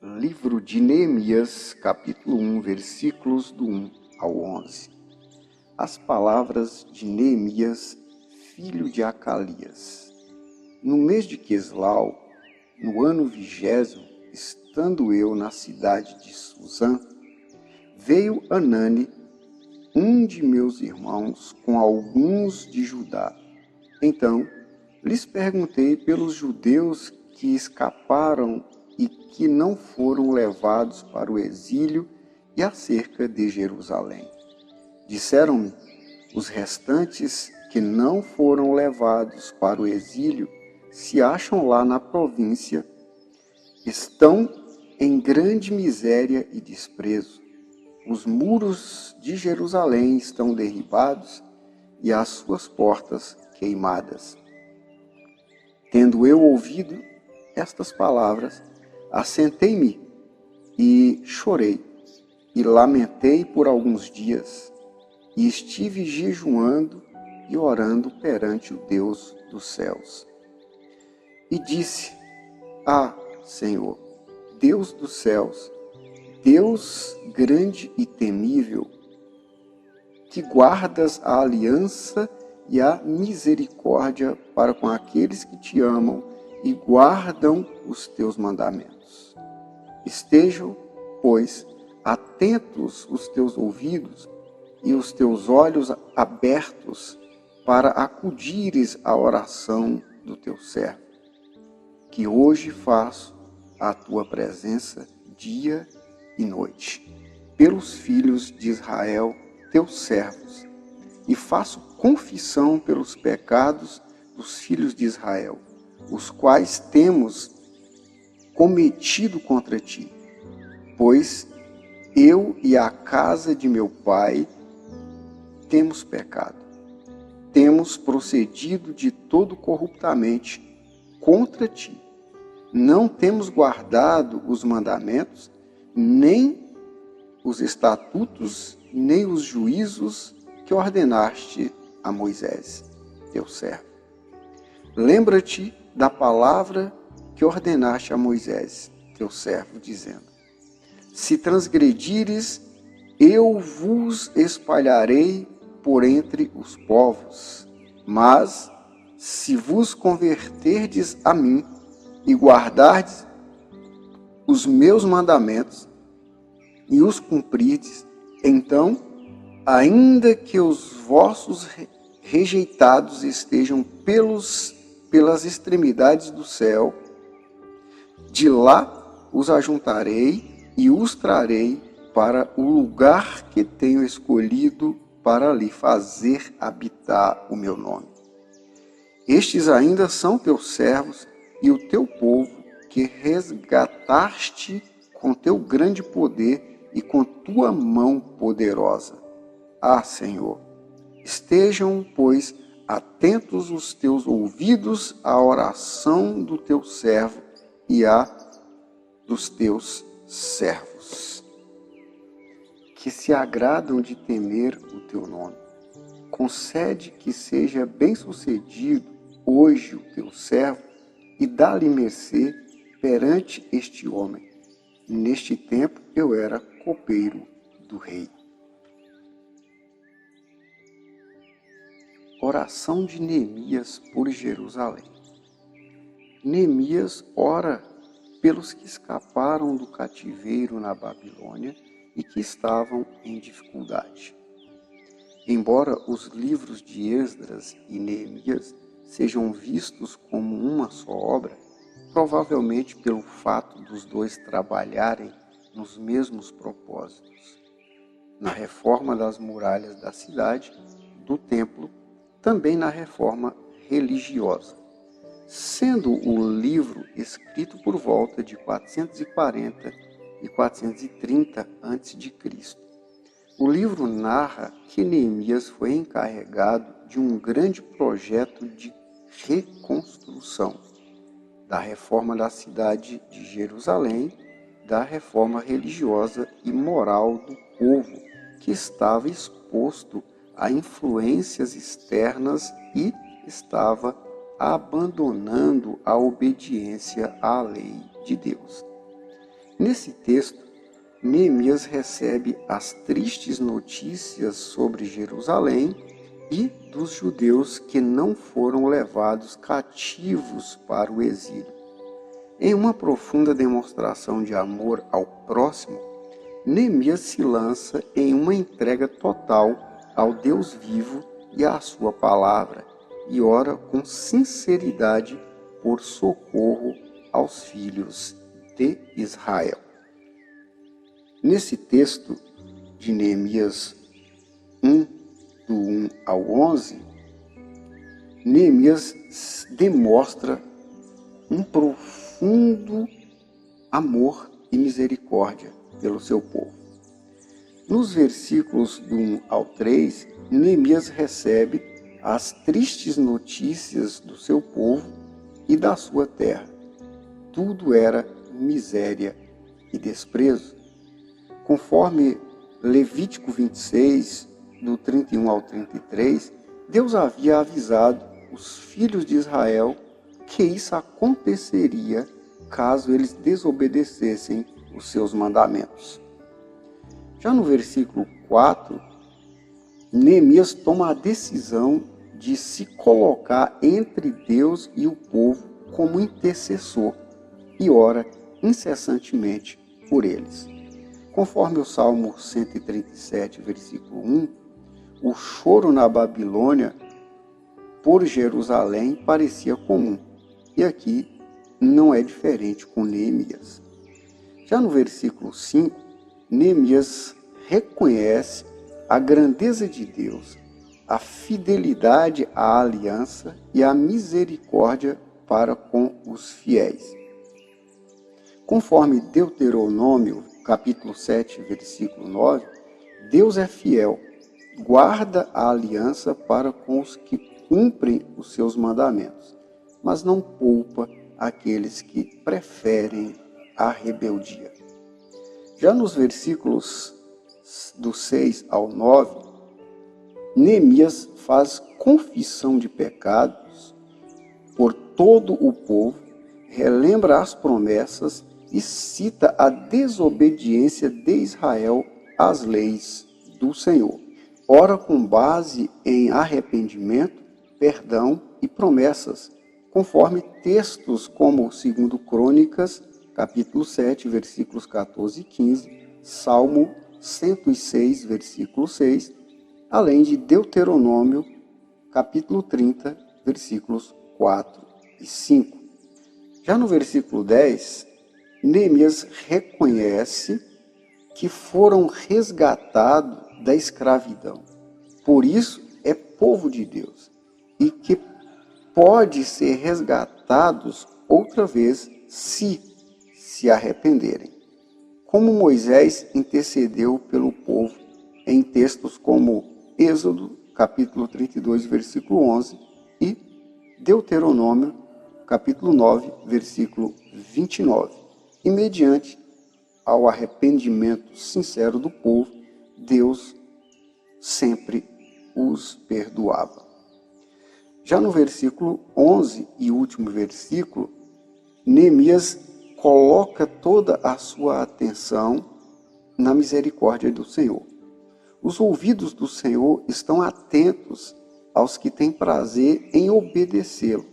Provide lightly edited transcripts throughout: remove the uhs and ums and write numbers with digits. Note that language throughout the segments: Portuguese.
Livro de Neemias, capítulo 1, versículos do 1 ao 11. As palavras de Neemias, filho de Acalias. No mês de Quislau, no ano 20º, estando eu na cidade de Susã, veio Anani, um de meus irmãos, com alguns de Judá. Então, lhes perguntei pelos judeus que escaparam e que não foram levados para o exílio e acerca de Jerusalém. Disseram-me, os restantes que não foram levados para o exílio se acham lá na província, estão em grande miséria e desprezo. Os muros de Jerusalém estão derribados e as suas portas queimadas. Tendo eu ouvido estas palavras, assentei-me e chorei, e lamentei por alguns dias, e estive jejuando e orando perante o Deus dos céus. E disse, Senhor, Deus dos céus, Deus grande e temível, que guardas a aliança e a misericórdia para com aqueles que te amam e guardam os teus mandamentos. Estejam, pois, atentos os teus ouvidos e os teus olhos abertos para acudires à oração do teu servo, que hoje faço à tua presença dia e noite, pelos filhos de Israel, teus servos, e faço confissão pelos pecados dos filhos de Israel, os quais temos cometido contra ti, pois eu e a casa de meu pai temos pecado. Temos procedido de todo corruptamente contra ti. Não temos guardado os mandamentos, nem os estatutos, nem os juízos que ordenaste a Moisés, teu servo. Lembra-te da palavra que ordenaste a Moisés, teu servo, dizendo, se transgredires, eu vos espalharei por entre os povos, mas se vos converterdes a mim e guardardes os meus mandamentos e os cumprirdes, então, ainda que os vossos rejeitados estejam pelas extremidades do céu, de lá os ajuntarei e os trarei para o lugar que tenho escolhido para ali fazer habitar o meu nome. Estes ainda são teus servos e o teu povo que resgataste com teu grande poder e com tua mão poderosa. Senhor, estejam, pois, atentos os teus ouvidos à oração do teu servo e à dos teus servos, que se agradam de temer o teu nome. Concede que seja bem-sucedido hoje o teu servo e dá-lhe mercê perante este homem. Neste tempo eu era copeiro do rei. Oração de Neemias por Jerusalém. Neemias ora pelos que escaparam do cativeiro na Babilônia e que estavam em dificuldade. Embora os livros de Esdras e Neemias sejam vistos como uma só obra, provavelmente pelo fato dos dois trabalharem nos mesmos propósitos, na reforma das muralhas da cidade, do templo, também na reforma religiosa, sendo o livro escrito por volta de 440 e 430 a.C. O livro narra que Neemias foi encarregado de um grande projeto de reconstrução, da reforma da cidade de Jerusalém, da reforma religiosa e moral do povo, que estava exposto a influências externas e estava abandonando a obediência à lei de Deus. Nesse texto, Neemias recebe as tristes notícias sobre Jerusalém e dos judeus que não foram levados cativos para o exílio. Em uma profunda demonstração de amor ao próximo, Neemias se lança em uma entrega total ao Deus vivo e à sua palavra e ora com sinceridade por socorro aos filhos de Israel. Nesse texto de Neemias 1, do 1 ao 11, Neemias demonstra um profundo amor e misericórdia pelo seu povo. Nos versículos do 1 ao 3, Neemias recebe as tristes notícias do seu povo e da sua terra. Tudo era miséria e desprezo. Conforme Levítico 26, do 31 ao 33, Deus havia avisado os filhos de Israel que isso aconteceria caso eles desobedecessem os seus mandamentos. Já no versículo 4, Neemias toma a decisão de se colocar entre Deus e o povo como intercessor e ora incessantemente por eles. Conforme o Salmo 137, versículo 1, o choro na Babilônia por Jerusalém parecia comum. E aqui não é diferente com Neemias. Já no versículo 5, Neemias reconhece a grandeza de Deus, a fidelidade à aliança e a misericórdia para com os fiéis. Conforme Deuteronômio, capítulo 7, versículo 9, Deus é fiel, guarda a aliança para com os que cumprem os seus mandamentos, mas não poupa aqueles que preferem a rebeldia. Já nos versículos do 6 ao 9, Neemias faz confissão de pecados por todo o povo, relembra as promessas e cita a desobediência de Israel às leis do Senhor. Ora com base em arrependimento, perdão e promessas, conforme textos como 2 Crônicas, capítulo 7, versículos 14 e 15, Salmo 106, versículo 6, além de Deuteronômio, capítulo 30, versículos 4 e 5. Já no versículo 10, Neemias reconhece que foram resgatados da escravidão. Por isso é povo de Deus e que pode ser resgatados outra vez se arrependerem. Como Moisés intercedeu pelo povo em textos como Êxodo, capítulo 32, versículo 11 e Deuteronômio, capítulo 9, versículo 29. E mediante ao arrependimento sincero do povo, Deus sempre os perdoava. Já no versículo 11 e último versículo, Neemias coloca toda a sua atenção na misericórdia do Senhor. Os ouvidos do Senhor estão atentos aos que têm prazer em obedecê-lo.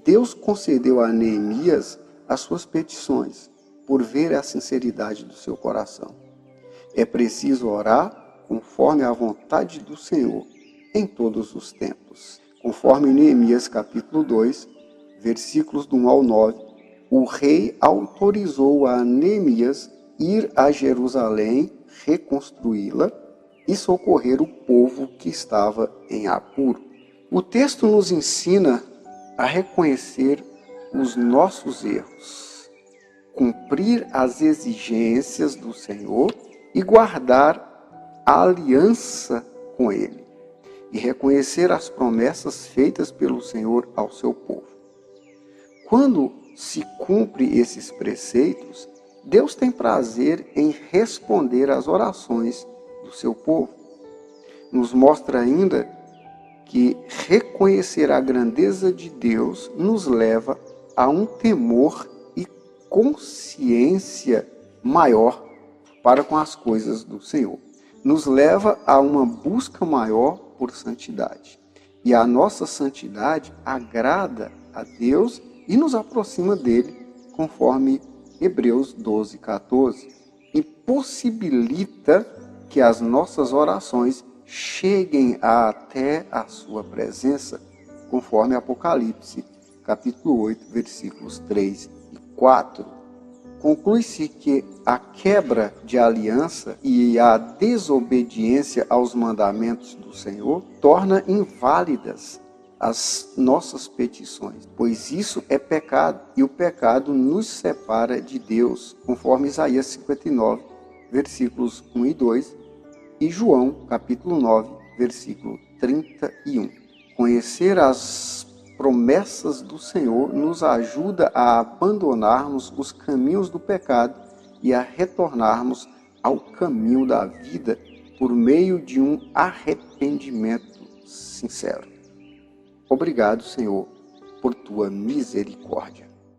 Deus concedeu a Neemias as suas petições, por ver a sinceridade do seu coração. É preciso orar conforme a vontade do Senhor em todos os tempos. Conforme Neemias capítulo 2, versículos do 1 ao 9, o rei autorizou a Neemias ir a Jerusalém, reconstruí-la e socorrer o povo que estava em apuro. O texto nos ensina a reconhecer os nossos erros, cumprir as exigências do Senhor e guardar a aliança com Ele, e reconhecer as promessas feitas pelo Senhor ao seu povo. Quando se cumpre esses preceitos, Deus tem prazer em responder às orações do seu povo. Nos mostra ainda que reconhecer a grandeza de Deus nos leva a um temor e consciência maior para com as coisas do Senhor. Nos leva a uma busca maior por santidade. E a nossa santidade agrada a Deus e nos aproxima dele, conforme Hebreus 12:14, e possibilita que as nossas orações cheguem até a sua presença, conforme Apocalipse, capítulo 8, versículos 3 e 4. Conclui-se que a quebra de aliança e a desobediência aos mandamentos do Senhor torna inválidas as nossas petições, pois isso é pecado, e o pecado nos separa de Deus, conforme Isaías 59, versículos 1 e 2, e João, capítulo 9, versículo 31. Conhecer as promessas do Senhor nos ajuda a abandonarmos os caminhos do pecado e a retornarmos ao caminho da vida por meio de um arrependimento sincero. Obrigado, Senhor, por tua misericórdia.